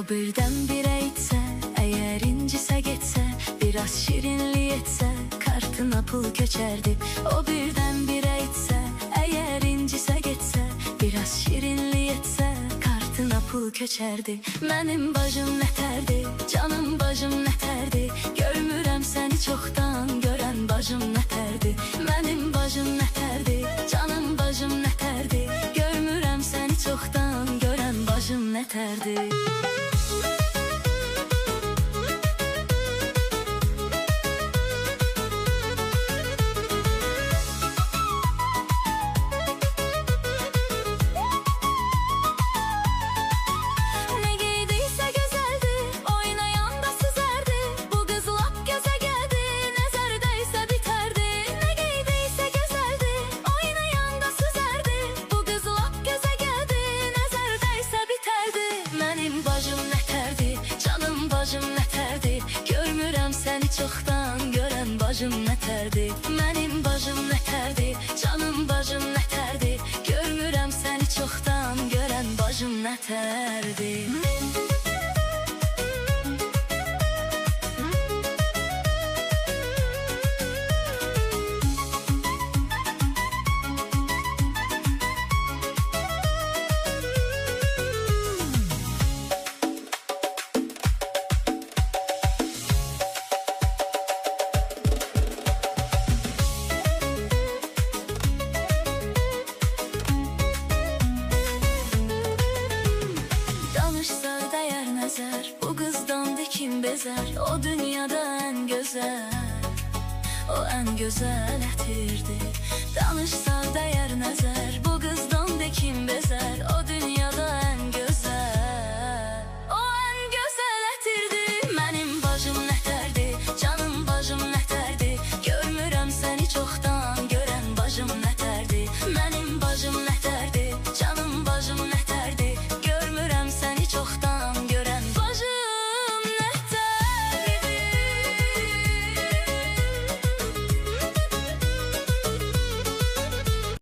birdən-birə etsə, əgər incisə getsə, biraz şirinlik etsə, kartına pul köçərdi. O birdən-birə etsə, əgər incisə getsə, biraz şirinlik etsə, kartına pul köçərdi. Mənim bacım nətərdi, canım bacım nətərdi, görmürəm səni çoxdan görən bacım nətərdi. Mənim bacım nətərdi, canım bacım nətərdi, görmürəm səni çoxdan görən bacım nətərdi. Bacım nətərdi, görmürəm səni çoxdan görən bacım nətərdi. Mənim bacım nətərdi, canım bacım nətərdi, görmürəm səni çoxdan görən bacım nətərdi. Bu qızdandı kim bezər, o dünyada ən gözəl, o ən gözəl ətirdi.